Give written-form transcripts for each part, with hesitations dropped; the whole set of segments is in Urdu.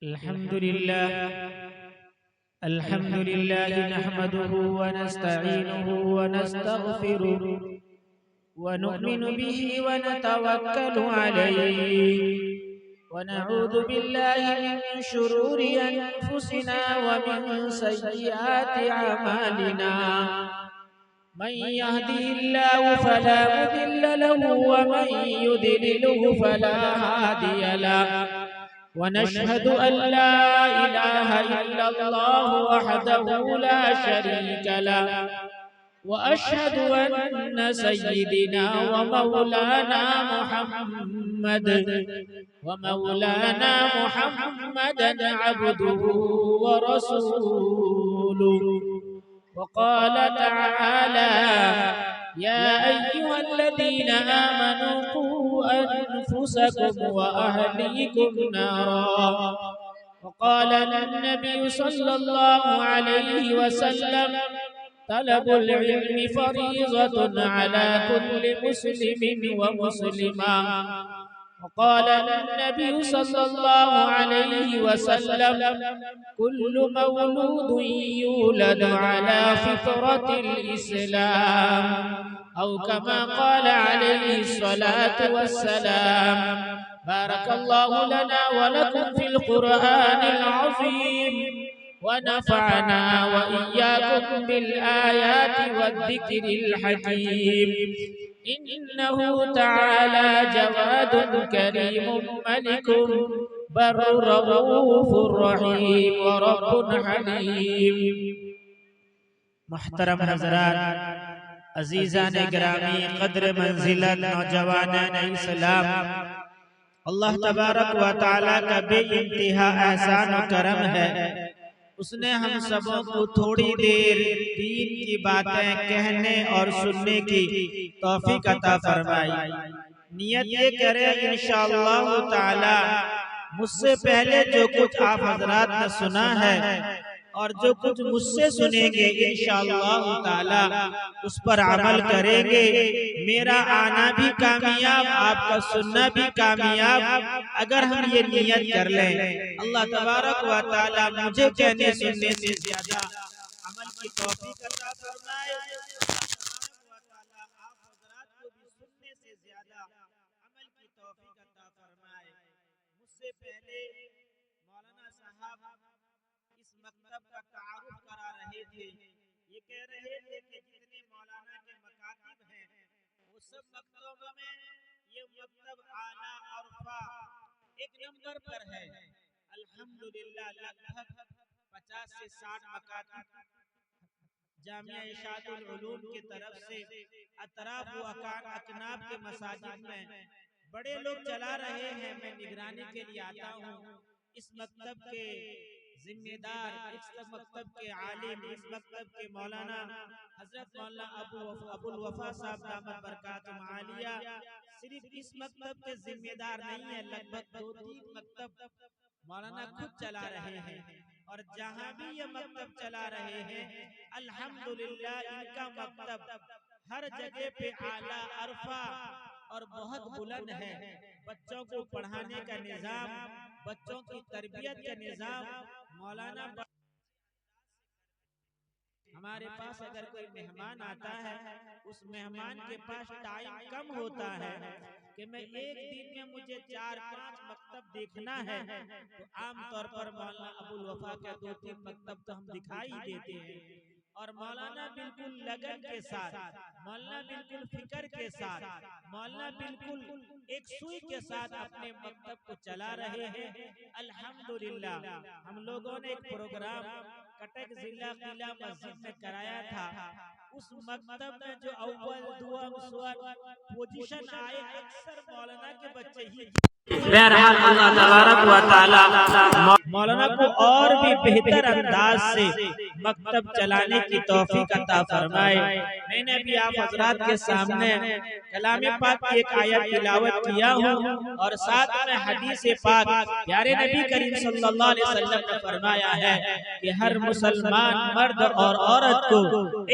الحمد لله نحمده ونستعينه ونستغفره ونؤمن به ونتوكل عليه ونعوذ بالله من شرور أنفسنا ومن سيئات أعمالنا من يهده الله فلا مضل له ومن يضلله فلا هادي له ونشهد أن لا إله إلا الله وحده لا شريك له وأشهد أن سيدنا ومولانا محمدا عبده ورسوله وقال تعالى يا أيها الذين آمنوا قوا أنفسكم وأهليكم نارا وقال النبي صلى الله عليه وسلم طلب العلم فريضة على كل مسلم ومسلمة وقال النبي صلى الله عليه وسلم كل مولود يولد على فطرة الإسلام أو كما قال عليه الصلاة والسلام بارك الله لنا ولكم في القرآن العظيم ونفعنا وإياكم بالآيات والذكر الحكيم إنه تعالى جواد كريم ملك بر رؤوف رحيم ورب حليم. محترم حضرات، عزیزان گرامی، قدر منزلت نوجوانان اسلام، اللہ تبارک و تعالیٰ کا بے انتہا احسان و کرم ہے. اس نے ہم سبوں کو تھوڑی دیر دین کی باتیں کہنے اور سننے کی توفیق عطا فرمائی. نیت یہ کرے انشاءاللہ تعالی مجھ سے پہلے جو کچھ آپ حضرات نے سنا ہے اور جو کچھ مجھ سے سنیں گے انشاءاللہ تعالی اس پر عمل کریں گے. میرا آنا بھی کامیاب، آپ کا سننا بھی کامیاب اگر ہم یہ نیت کر لیں. اللہ تبارک و تعالی مجھے کہنے سننے سے زیادہ عمل کی توفیق عطا فرمائے. آپ حضرات کو بھی سننے سے زیادہ عمل کی توفیق عطا فرمائے. مجھ سے پہلے مولانا صاحب اس مکتب کا تعارف کرا رہے تھے. یہ کہہ رہے تھے کہ جتنے مولانا کے مکاتب ہیں وہ سب مکتبوں میں یہ مکتب اعلیٰ اور ایک نمبر پر ہے. الحمدللہ لگ بھگ 50 سے 60 مکاتب جامعہ اشاعت العلوم کی طرف سے اطراف و اکناف کے مساجد میں بڑے لوگ چلا رہے ہیں. میں نگرانی کے لیے آتا ہوں. اس مکتب کے ذمہ دار، اس مکتب کے عالم، اس مکتب کے مولانا حضرت مولانا ابو الوفا صاحب دامت برکاتہم عالیہ صرف اس مکتب کے ذمہ دار نہیں ہیں، لگ بھگ 2-3 مکتب مولانا خود چلا رہے ہیں. اور جہاں بھی یہ مکتب چلا رہے ہیں الحمدللہ ان کا مکتب ہر جگہ پہ اعلیٰ عرفہ اور بہت بلند ہے. بچوں کو پڑھانے کا نظام، بچوں کی تربیت کا نظام مولانا. ہمارے پاس اگر کوئی مہمان آتا ہے اس مہمان کے پاس ٹائم کم ہوتا ہے کہ میں ایک دن میں مجھے 4-5 مکتب دیکھنا ہے تو عام طور پر مولانا ابو الوفا کے 2-3 مکتب تو ہم دکھائی دیتے ہیں. اور مولانا بالکل لگن کے ساتھ، مولانا بالکل فکر کے ساتھ، مولانا بالکل ایک سوئی کے ساتھ اپنے مکتب کو چلا رہے ہیں. الحمدللہ ہم لوگوں نے ایک پروگرام کٹک ضلع قلعہ مسجد میں کرایا تھا. اس مکتب میں جو اول دوم سوال پوزیشن آئے اکثر مولانا کے بچے ہی. بہرحال اللہ تبارک و تعالی مولانا کو اور بھی بہتر انداز سے مکتب چلانے کی توفیق عطا فرمائے. میں نے بھی آپ حضرات کے سامنے کلام پاک کی ایک آیت تلاوت کیا ہوں اور ساتھ میں حدیث پاک پیارے نبی کریم صلی اللہ علیہ وسلم نے فرمایا ہے کہ ہر مسلمان مرد اور عورت کو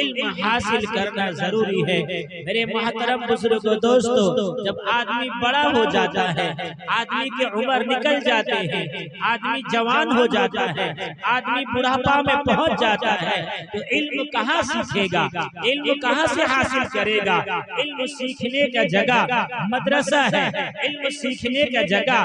علم حاصل کرنا ضروری ہے۔ میرے محترم بزرگوں دوستو، جب آدمی بڑا ہو جاتا ہے، آدمی کی عمر نکل جاتے ہیں، آدمی جوان ہو جاتا ہے، آدمی بڑھاپا میں پہنچ جاتا ہے، تو علم کہاں سیکھے گا؟ علم کہاں سے حاصل کرے گا؟ علم سیکھنے کا جگہ مدرسہ ہے، علم سیکھنے کا جگہ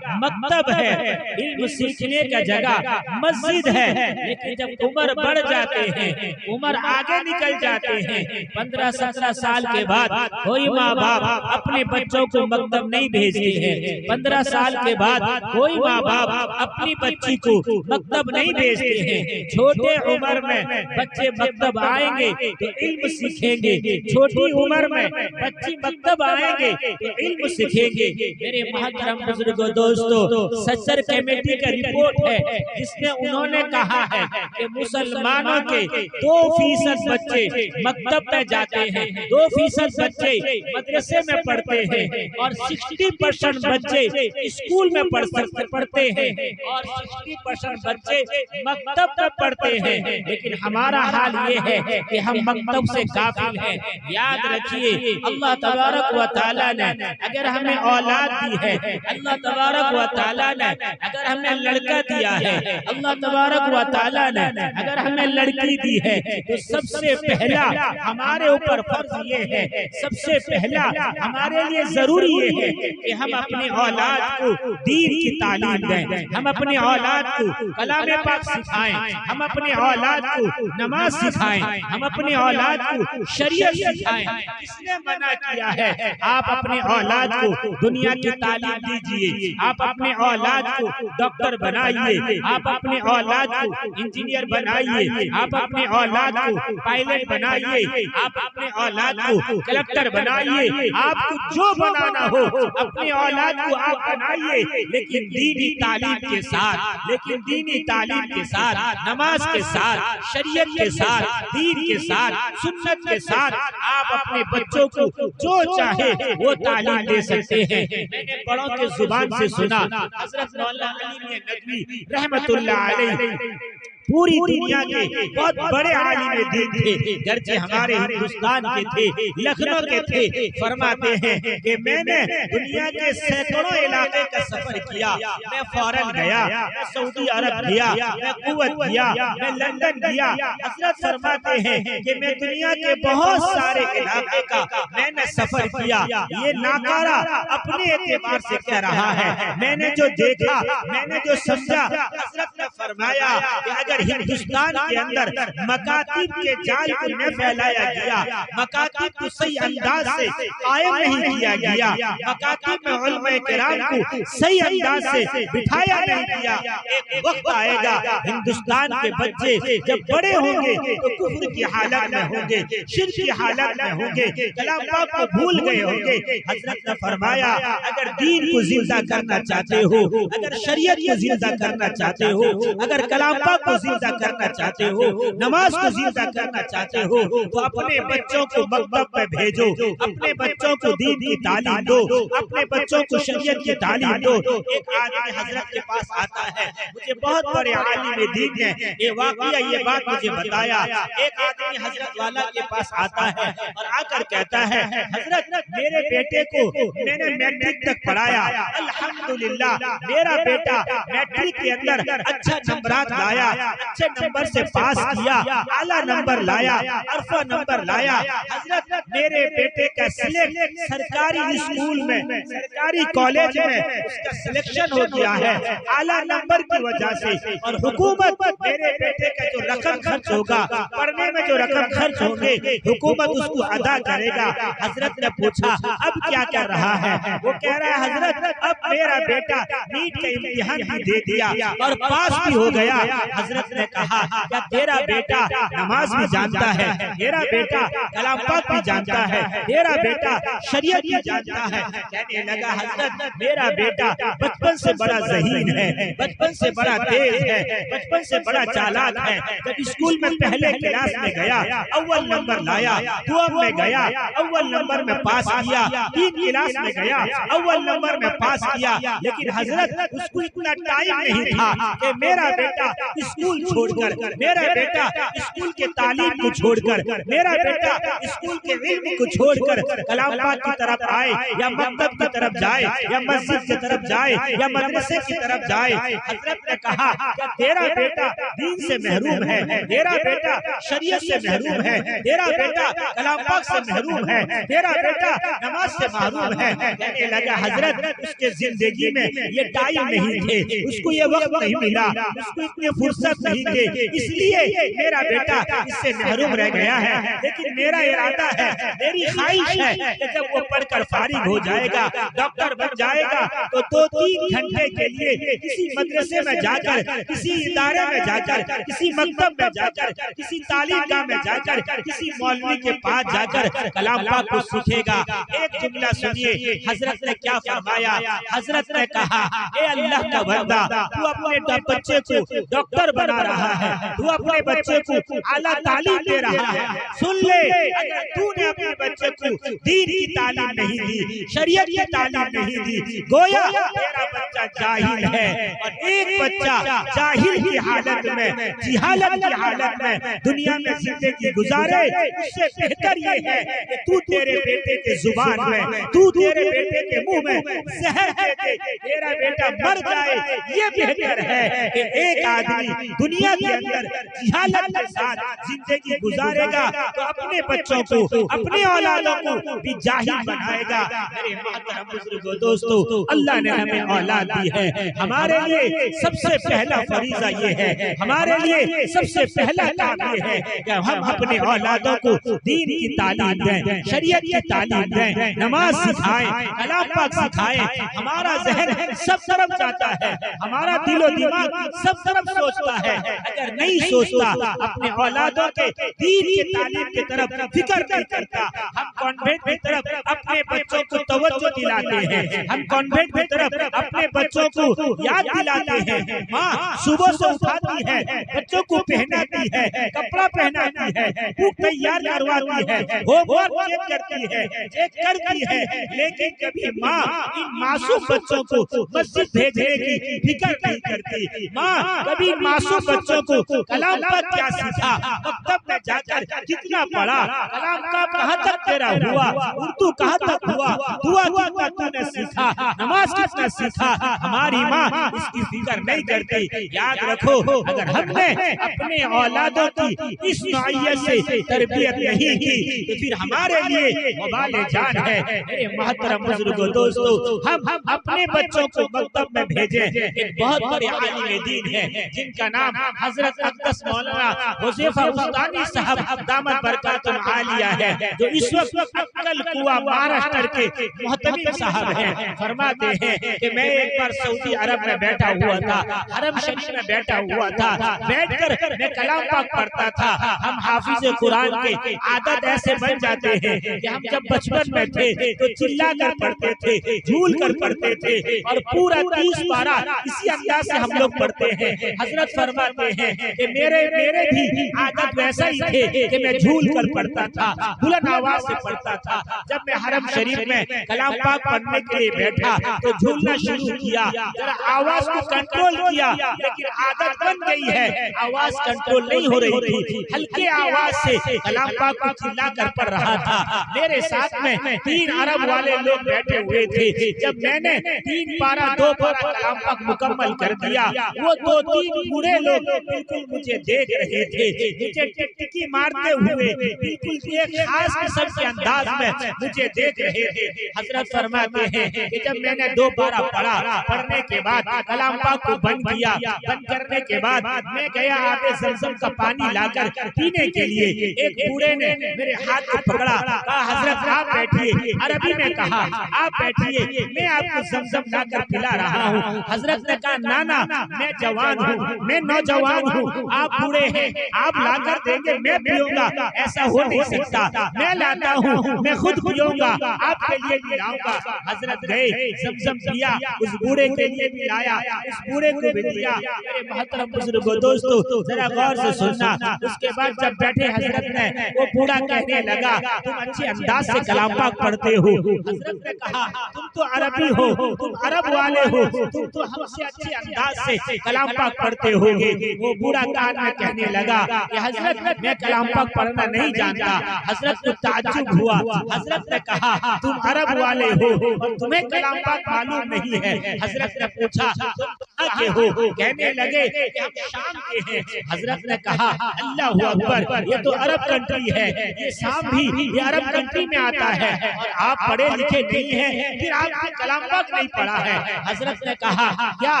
مکتب ہے، علم سیکھنے کا جگہ مسجد ہے۔ لیکن جب عمر بڑھ جاتے ہیں، عمر آگے نکل جاتے ہیں، 15-17 سال کے بعد کوئی ماں باپ اپنے بچوں کو مکتب نہیں بھیجتے ہیں، 15 سال کے بعد کوئی ماں باپ اپنی بچی کو مکتب نہیں بھیجتے ہیں۔ چھوٹے عمر میں بچے مکتب آئیں گے تو علم سیکھیں گے، چھوٹی عمر میں بچی مکتب آئیں گے تو علم سیکھیں گے۔ میرے محترم بزرگوں دوستو، سچر کمیٹی کا رپورٹ ہے جس میں انہوں نے کہا ہے کہ مسلمانوں کے 2% بچے مکتب میں جاتے ہیں، 2% بچے مدرسے میں پڑھتے ہیں، اور 60% بچے اسکول میں پڑھتے ہیں، اور 60% بچے مکتب میں پڑھتے ہیں۔ لیکن ہمارا حال یہ ہے کہ ہم مکتب سے غافل ہیں۔ یاد رکھیے، اللہ تبارک و تعالیٰ نے اگر ہمیں اولاد دی ہے، اللہ تبارک و تعالیٰ نے اگر ہمیں لڑکا دیا ہے، اللہ تبارک و تعالیٰ نے اگر ہمیں لڑکی دی ہے، تو سب سے پہلا ہمارے اوپر فرض یہ ہے، سب سے پہلا ہمارے لیے ضروری یہ ہے کہ ہم اپنی اولاد کو دین کی تعلیم دیں، ہم اپنی اولاد کو کلام پاک سکھائیں، ہم اپنی اولاد کو نماز سکھائیں، ہم اپنی اولاد کو شریعت سکھائیں۔ کس نے منع کیا ہے؟ آپ اپنے اولاد کو دنیا کی تعلیم دیجئے، آپ اپنے اولاد کو ڈاکٹر بنائیے، آپ اپنے اولاد کو انجینئر بنائیے، آپ اپنے اولاد کو پائلٹ بنائیے، آپ اپنے اولاد کو کلکٹر بنائیے، آپ کو جو بنانا ہو اپنی اولاد کو آپ بنائیے، لیکن دینی تعلیم کے ساتھ، لیکن دینی تعلیم کے ساتھ، نماز کے ساتھ، شریعت کے ساتھ، دین کے ساتھ، سنت کے ساتھ آپ اپنے بچوں کو جو چاہے وہ تعلیم دے سکتے ہیں۔ میں نے بڑوں کے زبان سے سنا، حضرت مولانا علی میاں ندوی رحمت اللہ علیہ پوری دنیا کے بہت بڑے عالم دین تھے، گرچہ ہمارے ہندوستان کے تھے، لکھنؤ کے تھے۔ فرماتے ہیں کہ میں نے دنیا کے سینکڑوں علاقے کا سفر کیا، میں فارن گیا، میں سعودی عرب گیا، میں کویت گیا، میں لندن گیا۔ حضرت فرماتے ہیں کہ میں دنیا کے بہت سارے علاقے کا میں نے سفر کیا، یہ ناکارہ اپنے اعتبار سے کہہ رہا ہے، میں نے جو دیکھا، میں نے جو سمجھا۔ حضرت نے فرمایا کہ اگر ہندوستان کے اندر مکاتب کے جال کو نہ پھیلایا گیا، مکاتب کو صحیح انداز سے قائم نہیں کیا گیا، مکاتب میں علماء کرام کو صحیح انداز سے بٹھایا نہیں گیا، ایک وقت آئے گا ہندوستان کے بچے جب بڑے ہوں گے تو کفر کی حالت میں ہوں گے، شرک کی حالت میں ہوں گے، کلام پاک کو بھول گئے ہوں گے۔ حضرت نے فرمایا اگر دین کو زندہ کرنا چاہتے ہو، اگر شریعت کو زندہ کرنا چاہتے ہو، اگر کلام پاک کو زندہ کرنا چاہتے ہو، نماز کو زندہ کرنا چاہتے ہو، تو اپنے بچوں کو مکتب میں بھیجو، اپنے بچوں کو دین کی تعلیم دو، اپنے بچوں کو شریعت کی تعلیم دو۔ ایک آدمی حضرت کے پاس آتا ہے، مجھے بہت بڑے عالم دین نے یہ واقعہ یہ بات مجھے بتایا۔ ایک آدمی حضرت والا کے پاس آتا ہے اور آ کر کہتا ہے حضرت میرے بیٹے کو میں نے میٹرک تک پڑھایا، الحمدللہ میرا بیٹا میٹرک کے اندر اچھا نمبرات لایا، اچھے نمبر سے پاس کیا، اعلیٰ نمبر لایا، عرفہ نمبر لایا۔ حضرت میرے بیٹے کا سلیکٹ سرکاری اسکول میں، سرکاری کالج میں اس کا سلیکشن ہو گیا ہے اعلیٰ نمبر کی وجہ سے، اور حکومت میرے بیٹے کا جو رقم خرچ ہوگا، پڑھنے میں جو رقم خرچ ہوں گے، حکومت اس کو ادا کرے گا۔ حضرت نے پوچھا اب کیا کر رہا ہے؟ وہ کہہ رہا ہے حضرت اب میرا بیٹا نیٹ کا امتحان بھی دے دیا اور پاس بھی ہو گیا۔ حضرت نے کہا کیا تیرا بیٹا نماز بھی جانتا ہے، تیرا بیٹا کلام پاک بھی جانتا ہے، تیرا بیٹا شریعت بھی جانتا ہے؟ کہنے لگا حضرت میرا بیٹا بچپن سے بڑا ذہین ہے، بچپن سے بڑا تیز ہے، بچپن سے بڑا چالاک ہے۔ جب اسکول میں پہلے کلاس میں گیا اول نمبر لایا، دوم میں گیا اول نمبر میں پاس کیا، تین کلاس میں گیا اول نمبر میں پاس کیا۔ لیکن حضرت اس کو اتنا ٹائم نہیں تھا کہ میں میرا بیٹا اسکول چھوڑ کر، میرا بیٹا اسکول کے تعلیم کو چھوڑ کر، میرا بیٹا اسکول کے علم کو چھوڑ کر کلام پاک کی طرف آئے، یا مکتب کی طرف جائے، یا مسجد کی طرف جائے، یا مدرسے کی طرف جائے. حضرت نے کہا کہ تیرا بیٹا دین سے محروم ہے، تیرا بیٹا شریعت سے محروم ہے، تیرا بیٹا کلام پاک سے محروم ہے، تیرا بیٹا نماز سے محروم ہے. کہنے لگا حضرت اس کے زندگی میں یہ ٹائم نہیں تھے، اس کو یہ وقت نہیں ملا، اس کو اتنی فرصت نہیں تھے، اس لیے میرا بیٹا اس سے محروم رہ گیا ہے. لیکن میرا ارادہ ہے، میری خواہش ہے کہ جب وہ پڑھ کر فارغ ہو جائے گا، ڈاکٹر بن جائے گا، تو 2-3 گھنٹے کے لیے کسی مدرسے میں جا کر، کسی ادارے میں جا کر، کسی مکتب میں جا کر، کسی تعلیم گاہ میں جا کر، کسی مولوی کے پاس جا کر کلام پاک کو سیکھے گا. ایک جملہ سنیے حضرت نے کیا فرمایا. حضرت نے کہا اے اللہ کا بندہ، تو اپنے بچے کو ڈاکٹر بنا رہا ہے، تو اپنے بچے کو اعلیٰ تعلیم دے رہا ہے، سن لے اگر تو نے اپنے بچے کو دین کی تعلیم نہیں دی، شریعت کی تعلیم نہیں دی، گویا تیرا بچہ جاہل ہے. اور ایک بچہ جاہل کی حالت میں، جہالت کی حالت میں دنیا میں زندگی گزارے، اس سے بہتر یہ ہے کہ تو تیرے بیٹے کے زبان میں، تو تیرے بیٹے کے منہ میں زہر دے دے، تیرا بیٹا مر جائے. یہ بہتر ہے کہ ایک آدمی دنیا کے اندر جہالت کے ساتھ زندگی گزارے گا تو اپنے بچوں کو، اپنے اولادوں کو بھی جاہل بنائے گا. میرے محترم بزرگوں، دوستو، اللہ نے ہمیں اولاد دی ہے. ہمارے لیے سب سے پہلا فریضہ یہ ہے، ہمارے لیے سب سے پہلا کام یہ ہے کہ ہم اپنے اولادوں کو دین کی تعلیم دیں، شریعت کی تعلیم دیں، نماز سکھائیں، کلام پاک سکھائیں. ہمارا ذہن سب طرف جاتا ہے، ہمارا دل و دماغ سب طرف سوچتا ہے. اگر نہیں سوچتا، اپنے اولادوں کے دین کی تعلیم کی طرف فکر نہیں کرتا، ہم کانوینٹ کی طرف اپنے بچوں کو توجہ دلاتے ہیں، ہم کانوینٹ کی طرف اپنے بچوں کو یاد دلاتے ہیں. ماں صبح سے اٹھاتی ہے، بچوں کو پہناتی ہے، کپڑا پہناتی ہے، بک تیار کرواتی ہے، ہوم ورک چیک کرتی ہے، چیک کرتی ہے. لیکن کبھی ماں ان معصوم بچوں کو مسجد بھیجنے کی فکر نہیں کرتی. ماں کبھی معصوم بچوں کو کلام پاک کیا سیکھا، مکتب میں جا کر کتنا پڑھا، کلام پاک کہاں تک تیرا ہوا، اردو کہاں تک ہوا، دعا کتنا تو نے سیکھا، نماز کتنا سیکھا، ہماری ماں اس کی فکر نہیں کرتی. یاد رکھو، اگر ہم نے اپنے اولادوں کی اس نوعیت سے تربیت نہیں کی تو پھر ہمارے لیے وبال جان ہے. میرے محترم بزرگوں، دوستو، ہم اپنے بچوں کو مکتب میں بھیجیں. ایک بہت بڑے عالم دین ہیں جن کا نام حضرت اقدس مولانا حذیفہ استانی صاحب دامت برکاتہم عالیہ ہے، جو اس وقت اکل کنواں مہاراشٹر کے محتمم صاحب ہیں. فرماتے ہیں کہ میں ایک بار سعودی عرب میں بیٹھا ہوا تھا، حرم شریف میں بیٹھا ہوا تھا، بیٹھ کر میں کلام پاک پڑھتا تھا. ہم حافظ قرآن کے عادت ایسے بن جاتے ہیں کہ ہم جب بچپن میں تھے تو چلا کر پڑھتے تھے، جھول کر پڑھتے تھے، اور پورا 30 پارہ اسی انداز سے ہم لوگ پڑھتے ہیں. حضرت فرماتے ہیں کہ میرے بھی عادت ویسا ہی تھے کہ میں جھول کر پڑھتا تھا، بلند آواز سے پڑھتا تھا. جب میں حرم شریف میں کلام پاک پڑھنے کے لیے بیٹھا تو جھولنا شروع کیا، ذرا آواز کو کنٹرول کیا، لیکن عادت بن گئی ہے، آواز کنٹرول نہیں ہو رہی تھی. ہلکے آواز سے کلام پاک کو چلا کر پڑھ رہا تھا. میرے ساتھ میں 3 عرب والے لوگ بیٹھے ہوئے تھے. جب میں نے 3 پارہ 2 پارہ کلام پاک مکمل کر دیا، وہ 2-3 بوڑھے لوگ بالکل مجھے دیکھ رہے تھے، مجھے ٹکٹکی مارتے ہوئے بالکل ایک خاص قسم کے انداز میں مجھے دیکھ رہے تھے. حضرت فرماتے ہیں کہ جب میں نے 2 پارہ پڑھا، پڑھنے کے بعد کلام پاک کو بند کیا، بند کرنے کے بعد میں گیا آب زمزم کا پانی لا کر پینے کے لیے. ایک بوڑھے نے میرے ہاتھ کو پکڑا، کہا حضرت آپ بیٹھیے. عربی میں کہا آپ بیٹھیے، میں آپ کو زمزم لا کر پلا رہا ہوں. حضرت نے کہا نانا میں جوان ہوں، میں نوجوان جوان ہوں، آپ بوڑھے ہیں، آپ لا کر دیں گے میں پیوں گا، ایسا ہو نہیں سکتا، میں لاتا ہوں، میں خود پیوں گا، آپ کے لیے بھی لاؤں گا۔ حضرت گئے زمزم پیا، اس بوڑھے کے لیے بھی لایا، اس بوڑھے کو بھی دیا۔ میرے محترم بزرگوں دوستو ذرا غور سے سننا، اس کے بعد جب بیٹھے حضرت نے، وہ بوڑھا کہنے لگا تم اچھے انداز سے کلام پاک پڑھتے ہو۔ حضرت نے کہا تم تو عربی ہو، تم عرب والے ہو، تم تو ہم سے اچھے انداز سے کلام پاک پڑھتے ہوگے۔ وہ بوڑھا کان میں کہنے لگا کہ حضرت میں کلام پاک پڑھنا نہیں جانتا۔ حضرت کو تعجب ہوا، حضرت نے کہا تم عرب والے ہو اور تمہیں کلام پاک معلوم نہیں ہے۔ حضرت نے پوچھا تم کہاں کے ہو؟ کہنے لگے کہ ہم شام کے ہیں۔ حضرت نے کہا اللہ اکبر، یہ تو عرب کنٹری ہے، یہ شام بھی یہ عرب کنٹری میں آتا ہے اور آپ پڑھے لکھے نہیں ہیں، پھر آپ نے کلام پاک نہیں پڑھا ہے۔ حضرت نے کہا کیا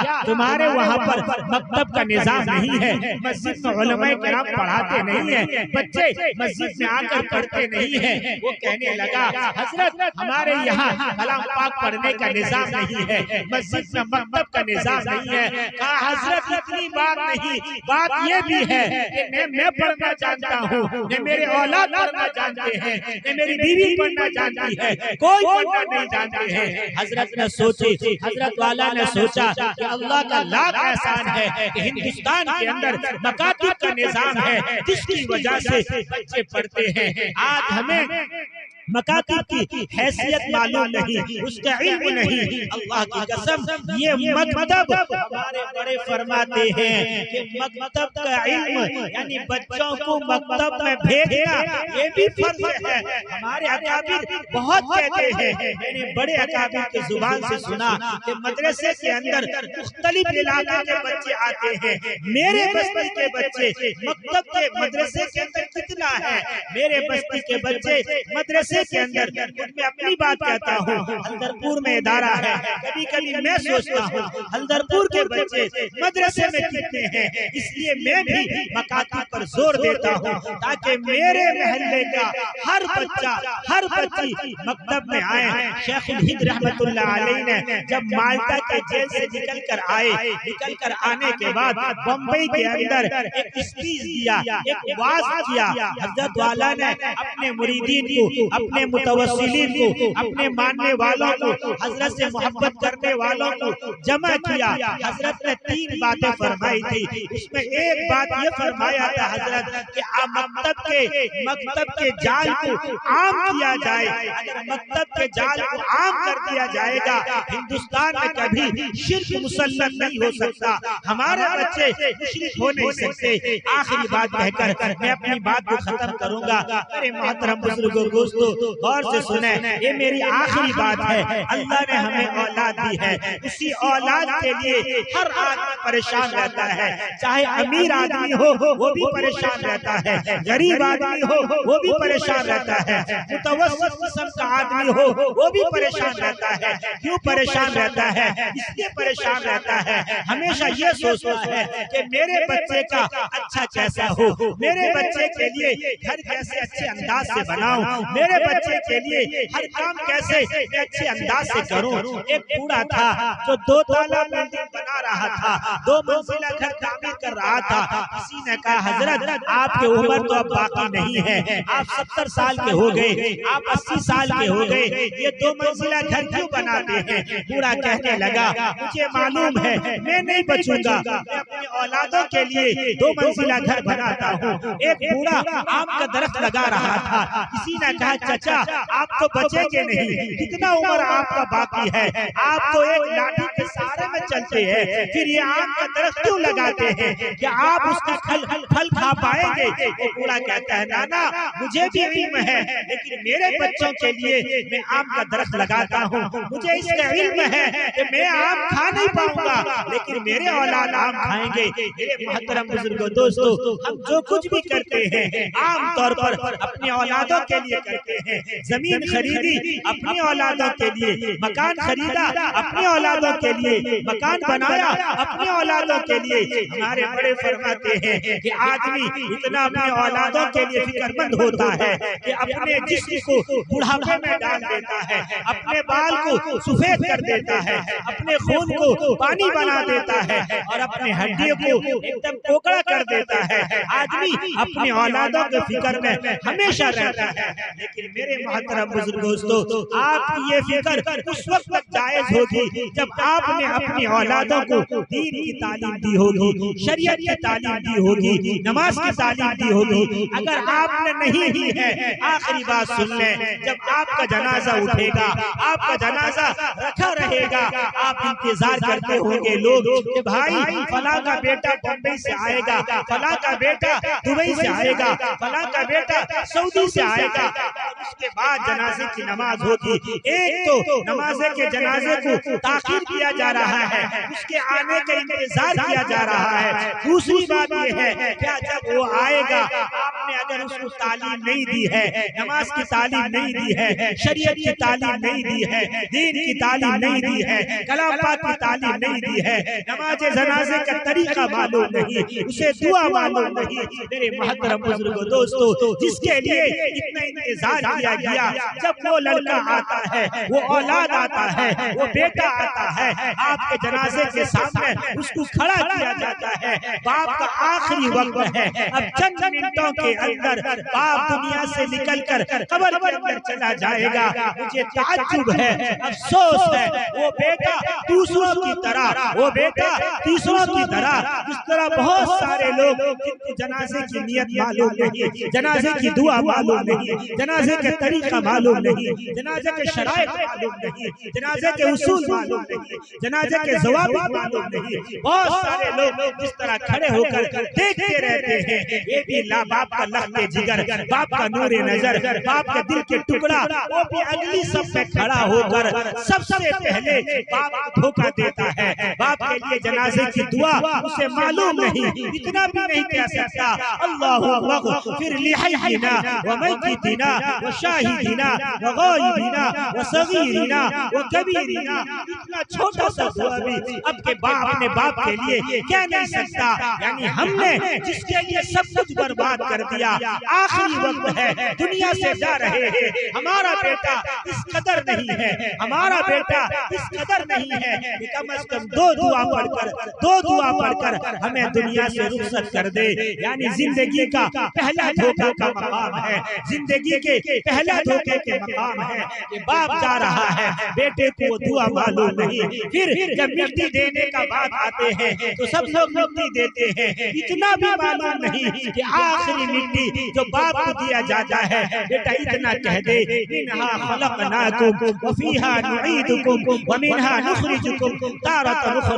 تمہارے وہاں پر مکتب کا نظام نہیں ہے؟ مسجد میں علماء کرام پڑھاتے نہیں ہیں، بچے مسجد میں آ کر پڑھتے نہیں ہیں؟ وہ کہنے لگا حضرت ہمارے یہاں کلام پاک پڑھنے کا نظام نہیں ہے، مسجد میں مکتب کا نظام نہیں ہے۔ کہا حضرت اتنی بات نہیں، بات یہ بھی ہے کہ نہ میں پڑھنا جانتا ہوں، نہ میرے اولاد پڑھنا جانتے ہیں، نہ میری بیوی پڑھنا جانتی ہے، کوئی پڑھنا نہیں جانتے ہیں۔ حضرت نے سوچی، حضرت والا نے سوچا کہ اللہ کا لاکھ احسان ہے کہ ہندوستان کے اندر مکاتب کا نظام ہے جس کی وجہ سے بچے پڑھتے ہیں۔ آج ہمیں مکاتب کی حیثیت معلوم نہیں، اس کا علم نہیں۔ اللہ کی قسم یہ مکتب ہمارے بڑے فرماتے ہیں کہ مکتب کا علم یعنی بچوں کو مکتب میں بھیجنا یہ بھی فرض ہے۔ ہمارے اکابر بہت کہتے ہیں، میں نے بڑے اکابر کی زبان سے سنا کہ مدرسے کے اندر مختلف علاقے کے بچے آتے ہیں۔ میرے بستی کے بچے مکتب کے مدرسے کے اندر کتنا ہے؟ میرے بستی کے بچے مدرسے کے اندر، میں اپنی بات کہتا ہوں، حلدرپور میں ادارہ ہے، کبھی کبھی میں سوچتا ہوں حلدرپور کے بچے مدرسے میں کتنے ہیں؟ اس لیے میں بھی مکاتب پر زور دیتا ہوں تاکہ میرے محلے کا ہر بچہ ہر بچی مکتب میں آئے۔ شیخ الہند رحمت اللہ علیہ نے جب مالٹا کے جیل سے نکل کر آئے، نکل کر آنے کے بعد بمبئی کے اندر ایک اسپیچ دیا، ایک واعظ کیا۔ حضرت والا نے اپنے مریدین کو، اپنے متوسلین کو، اپنے ماننے والوں کو، حضرت سے محبت کرنے والوں کو جمع کیا۔ حضرت نے 3 باتیں فرمائی تھی، اس میں ایک بات یہ فرمایا تھا حضرت کہ مکتب کے جال کو عام کیا جائے۔ اگر مکتب کے جال کو عام کر دیا جائے گا ہندوستان میں کبھی شرک مسلط نہیں ہو سکتا، ہمارے بچے مشرک ہو نہیں سکتے۔ آخری بات کہہ کر میں اپنی بات کو ختم کروں گا۔ میرے محترم بزرگوں دوستو غور سے سنیں، یہ میری آخری بات ہے۔ اللہ نے ہمیں اولاد دی ہے، اسی اولاد کے لیے ہر آدمی پریشان رہتا ہے، چاہے امیر آدمی ہو وہ بھی پریشان رہتا ہے، غریب آدمی ہو وہ بھی پریشان رہتا ہے، متوسط قسم کا آدمی ہو وہ بھی پریشان رہتا ہے۔ کیوں پریشان رہتا ہے؟ اس لیے پریشان رہتا ہے ہمیشہ یہ سوچتا ہے کہ میرے بچے کا اچھا کیسا ہو، میرے بچے کے لیے گھر کیسے اچھے انداز سے بناؤں، میرے بچے کے لیے ہر کام کیسے میں اچھے انداز سے کروں۔ ایک بوڑھا تھا جو 2 تالا بلڈنگ بنا رہا تھا، 2 منزلہ گھر تعمیر کر رہا تھا۔ کسی نے کہا حضرت آپ کے عمر تو اب باقی نہیں ہے، آپ 70 سال کے ہو گئے، آپ 80 سال کے ہو گئے، یہ 2 منزلہ گھر کیوں بناتے ہیں؟ بوڑھا کہنے لگا مجھے معلوم ہے میں نہیں بچوں گا، میں اپنے اولادوں کے لیے 2 منزلہ گھر بناتا ہوں۔ ایک بوڑھا آم کا درخت لگا رہا تھا، کسی نے کہا چچا آپ تو بچیں گے نہیں، کتنا عمر آپ کا باقی ہے، آپ تو ایک لاٹھی کے سہارے میں چلتے ہیں، پھر یہ آم کا درخت کیوں لگاتے ہیں؟ کیا آپ اس کا پھل کھا پائیں گے؟ وہ بوڑھا کہتا ہے نانا مجھے بھی علم ہے لیکن میرے بچوں کے لیے میں آم کا درخت لگاتا ہوں، مجھے اس کا علم ہے کہ میں آم کھا نہیں پاؤں گا لیکن میرے اولاد آم کھائیں گے۔ میرے محترم بزرگوں دوستو ہم جو کچھ بھی کرتے ہیں عام طور پر اپنے اولادوں کے لیے کرتے ہیں۔ زمین خریدی اپنی اولادوں کے لیے، مکان خریدا اپنی اولادوں کے لیے، مکان بنایا اپنی اولادوں کے لیے۔ ہمارے بڑے فرماتے ہیں کہ آدمی اتنا اپنے اولادوں کے لیے فکر مند ہوتا ہے کہ اپنے جسم کو بڑھاپے میں ڈال دیتا ہے، اپنے بال کو سفید کر دیتا ہے، اپنے خون کو پانی بنا دیتا ہے اور اپنے ہڈیوں کو ایک دم کوکڑا کر دیتا ہے. آدمی اپنے اولادوں کے فکر میں ہمیشہ رہتا ہے. لیکن میرے محترم بزرگوں، آپ کی یہ فکر اس وقت تک جائز ہوگی جب آپ نے اپنی اولادوں کو دین کی تعلیم دی ہوگی، شریعت کی تعلیم دی ہوگی، نماز کی تعلیم دی ہوگی. اگر آپ نے نہیں دی ہے، آخری بات سن لیں، جب آپ کا جنازہ اٹھے گا، آپ کا جنازہ رکھا رہے گا، آپ انتظار کرتے ہوں گے لوگ کہ بھائی فلاں کا بیٹا بمبئی سے آئے گا، فلاں کا بیٹا دبئی سے آئے گا، فلاں کا بیٹا سعودی سے آئے گا. اس کے بعد جنازے کی نماز ہوگی. ایک تو نمازے کے جنازے کو تاخیر کیا جا رہا ہے، اس کے آنے کا انتظار کیا جا رہا ہے. دوسری بات یہ ہے کیا جب وہ آئے گا، آپ نے اگر اس کو تعلیم نہیں دی ہے، نماز کی تعلیم نہیں دی ہے، شریعت کی تعلیم نہیں دی ہے، دین کی تعلیم نہیں دی ہے، کلام پاک کی تعلیم نہیں دی ہے، نماز جنازے کا طریقہ معلوم نہیں، اسے دعا معلوم نہیں. میرے محترم بزرگوں دوستو، جس کے لیے اتنا انتظار کیا گیا، جب وہ لڑکا آتا ہے، وہ اولاد آتا ہے، وہ بیٹا آتا ہے، آپ کے جنازے کے سامنے اس کو کھڑا کیا جاتا ہے. باپ کا آخری وقت ہے، اب چند منٹوں کے اندر باپ دنیا سے نکل کر قبر کے اندر چلا جائے گا. مجھے تعجب ہے، افسوس ہے، وہ بیٹا دوسروں کی طرح، وہ بیٹا تیسروں کی طرح، جس طرح بہت سارے لوگ جن کو جنازے کی نیت معلوم نہیں، جنازے کی دعا معلوم نہیں، جنازے کے طریقہ معلوم نہیں، جنازے کے شرائط معلوم نہیں، جنازے کے اصول معلوم نہیں، جنازے کے ضوابط معلوم نہیں. بہت سارے لوگ جس طرح کھڑے ہو کر دیکھتے رہتے ہیں. یہ بھی باپ کا لخت جگر، باپ کا نور نظر، باپ کے دل کے ٹکڑا، وہ بھی اگلی صف میں کھڑا ہو کر سب سے پہلے باپ کو دھوکہ دیتا ہے. باپ کے لیے جنازے کی دعا اسے معلوم نہیں، اتنا بھی نہیں کہہ سکتا اللہم اغفر لحینا ومیتنا وشاہدنا وغائبنا وصغیرنا وکبیرنا. اتنا چھوٹا سا دعا بھی اب کے باپ نے باپ کے لیے کہہ نہیں سکتا. یعنی ہم نے جس کے لیے سب کچھ برباد کر دیا، آخری وقت ہے، دنیا سے جا رہے ہیں، ہمارا بیٹا اس قدر نہیں ہے، ہمارا بیٹا اس قدر نہیں ہے کہ کم از کم دو دعا پڑھ کر ہمیں دنیا سے رخصت کر دے. یعنی زندگی کا پہلا دھوکہ کا مقام ہے، زندگی کے پہلا دھوکے کے مقام ہے کہ باپ جا رہا ہے، بیٹے کو وہ دعا معلوم نہیں. پھر جب مٹی دینے کا بات آتے ہیں تو سب لوگ مٹی دیتے ہیں، اتنا بھی معلوم نہیں کہ آخری مٹی جو باپ کو دیا جاتا ہے، بیٹا اتنا کہہ دے منہا خلقناکم وفیہا نعیدکم ومنہا نخرجکم تارۃ اخری.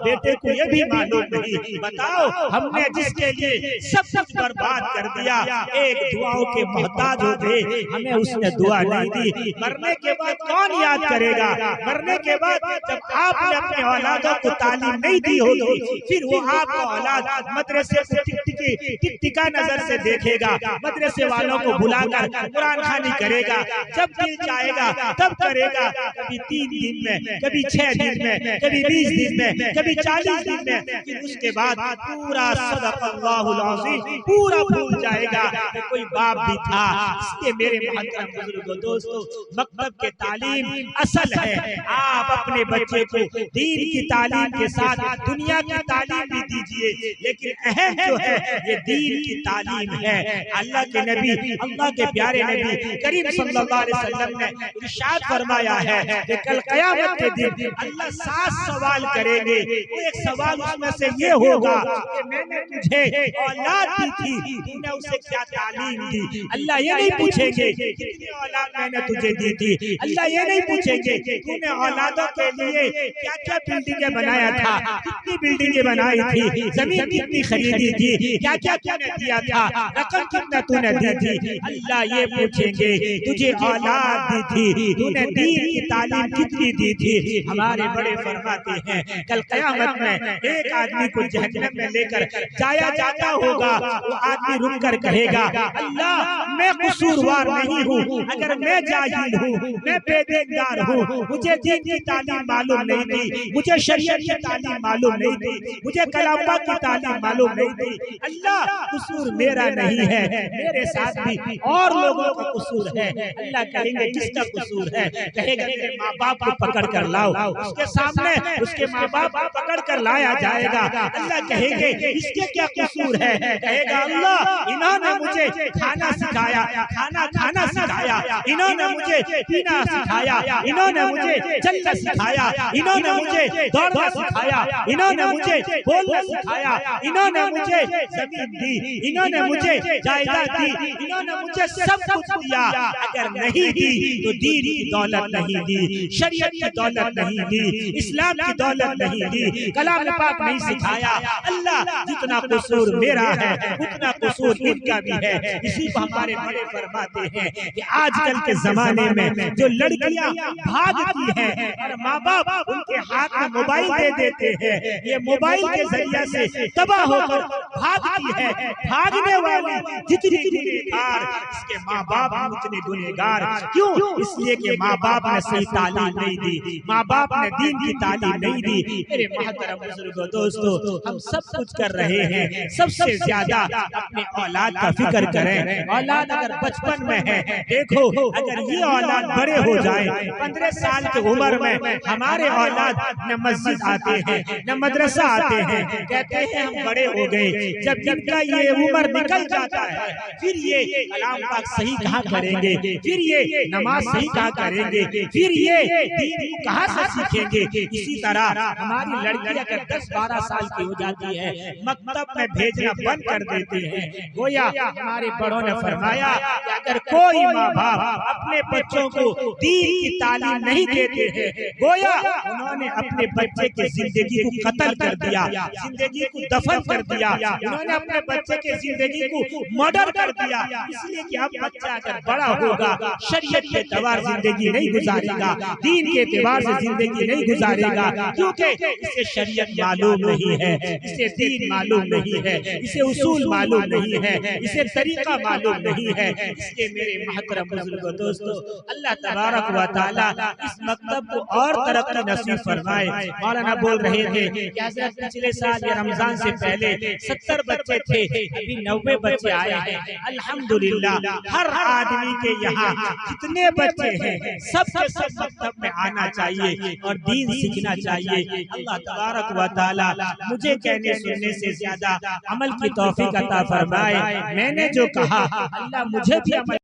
بیٹے کو یہ بھی معلوم نہیں. بتاؤ ہم نے جس کے لیے سب کچھ برباد کر دیا، ایک دعاؤں کے محتاج ہو گئے، ہمیں اس نے دعا نہیں دی. مرنے کے بعد کون یاد کرے گا؟ مرنے کے بعد جب آپ نے اپنے اولادوں کو تعلیم نہیں دی ہوگی، پھر وہ آپ کا اولاد مدرسے سے ٹک ٹکا نظر سے دیکھے گا، مدرسے والوں کو بلا کر قرآن خوانی کرے گا، جب دل چاہے گا تب کرے گا. کبھی 3 دن میں، کبھی 6 دن میں، کبھی 20 دن میں، کبھی 40 دن میں. پھر اس کے بعد پورا صدق اللہ العظیم پورا بھول جائے گا کہ کوئی باپ بھی تھا. اس لیے میرے محترم بزرگوں دوستو، مکتب کے تعلیم اصل ہے. آپ اپنے بچے کو دین کی تعلیم کے ساتھ دنیا کی تعلیم بھی دیجئے، لیکن اہم جو ہے یہ دین کی تعلیم ہے. اللہ کے نبی، اللہ کے پیارے نبی کریم صلی اللہ علیہ وسلم نے ارشاد فرمایا ہے کہ کل قیامت کے دن اللہ 7 سوال کریں گے. وہ ایک سوال اس میں سے یہ ہوگا کہ میں نے تجھے اولاد دی تھی، تو نے اسے کیا تعلیم دی. اللہ یہ نہیں پوچھیں گے کتنی اولاد میں نے تجھے دی تھی، اللہ یہ نہیں پوچھیں گے تو نے اولادوں کے لیے کیا کیا بلڈنگیں بنایا تھا، کتنی بلڈنگیں بنائی تھی، زمین کتنی خریدی تھی، کیا کیا تو نے دیا تھا، رقم کتنا تو نے دی تھی. اللہ یہ پوچھیں گے تجھے اولاد دی تھی، تو نے دین کی تعلیم کتنی دی تھی. ہمارے بڑے فرماتے ہیں کل قیامت میں ایک آدمی کو جہنم میں لے کر جایا جاتا ہوگا، وہ آدمی رک کر کہے گا اللہ میں قصوروار نہیں ہوں، اگر میں جاہل ہوں، میں بے دیندار ہوں، مجھے دین کی تعلیم معلوم نہیں تھی، مجھے شریعت کی تعلیم معلوم نہیں تھی، مجھے کلام پاک کی تعلیم معلوم نہیں تھی. اللہ قصور میرا نہیں ہے، میرے ساتھ بھی اور لوگوں کا قصور ہے۔ اللہ کہیں گے کس کا قصور ہے؟ کہے گا میرے ماں باپ کو پکڑ کر لاؤ، اس کے سامنے اس کے ماں باپ کو پکڑ کر لایا جائے گا۔ اللہ کہیں گے اس کے کیا قصور ہے؟ کہے گا اللہ انہوں نے مجھے کھانا سکھایا، کھانا کھانا سکھایا، انہوں نے مجھے پینا سکھایا، انہوں نے مجھے چلنا سکھایا، انہوں نے مجھے دوڑنا سکھایا، انہوں نے مجھے بولنا سکھایا، انہوں نے مجھے زمین دی، انہوں نے مجھے جائیداد دی، انہوں نے مجھے سب کچھ دیا۔ اگر نہیں دی تو دین کی دولت نہیں دی، شریعت کی دولت نہیں دی، اسلام کی دولت نہیں دی، کلام پاک نہیں سکھایا۔ اللہ جتنا قصور میرا ہے اتنا قصور ان کا بھی ہے۔ اسی کو ہمارے بڑے فرماتے ہیں کہ آج کل کے زمانے میں جو لڑکیاں بھاگتی ہیں اور ماں باپ ان کے ہاتھ میں موبائل دے دیتے ہیں، یہ موبائل کے ذریعے سے تباہ ہو کر بھاگتی ہے۔ بھاگنے والی جتنی گنہگار اس کے ماں باپ اتنے گنہگار۔ کیوں؟ اس لیے کہ ماں باپ نے صحیح تعلیم نہیں دی، ماں باپ نے دین کی تعلیم نہیں دی۔ میرے محترم بزرگوں دوستو، ہم سب کچھ کر رہے ہیں، سب سے زیادہ اپنے اولاد کا فکر کریں۔ اولاد اگر بچپن میں ہے، دیکھو اگر یہ اولاد بڑے ہو جائیں 15 سال کی عمر میں، ہمارے اولاد نہ مسجد آتے ہیں نہ مدرسہ آتے ہیں، کہتے ہیں ہم بڑے ہو گئے۔ جب جن کا یہ عمر نکل جاتا ہے پھر یہ کلام پاک صحیح کہاں کریں گے، پھر یہ نماز صحیح کہاں کریں گے، پھر یہ دین کہاں سے سیکھیں گے۔ اسی طرح ہماری لڑکی اگر 10-12 سال کی ہو جاتی ہے مکتب میں بھیجنا بند کر دیتے ہیں۔ گویا ہمارے بڑوں نے فرمایا کہ اگر کوئی ماں باپ اپنے بچوں کو دین کی تعلیم نہیں دیتے ہیں، گویا انہوں نے اپنے بچے کی زندگی کو قتل کر دیا، زندگی کو دفن کر دیا، انہوں نے اپنے بچے کی زندگی کو مرڈر کر دیا۔ اس لیے کہ اب بچہ اگر بڑا ہوگا شریعت کے اعتبار زندگی نہیں گزارے گا، دین کے اعتبار سے زندگی نہیں گزارے گا، کیونکہ اسے شریعت معلوم نہیں ہے، اسے دین معلوم نہیں ہے، اسے اصول معلوم نہیں ہے، اسے طریقہ معلوم نہیں ہے۔ اس لیے میرے محترم بزرگوں دوستو، اللہ تبارک و تعالی اس مکتب کو اور ترقی نصیب فرمائے۔ مولانا بول رہے تھے کہ حضرت پچھلے سال یا رمضان سے پہلے 70 بچے تھے، ابھی 90 بچے آئے ہیں۔ الحمدللہ ہر آدمی کے یہاں جتنے بچے ہیں سب کے سب مکتب میں آنا چاہیے اور دین سیکھنا چاہیے۔ اللہ تبارک و تعالی مجھے کہنے سننے سے زیادہ عمل کی توفیق عطا فرمائے۔ میں نے جو کہا اللہ مجھے بھی عمل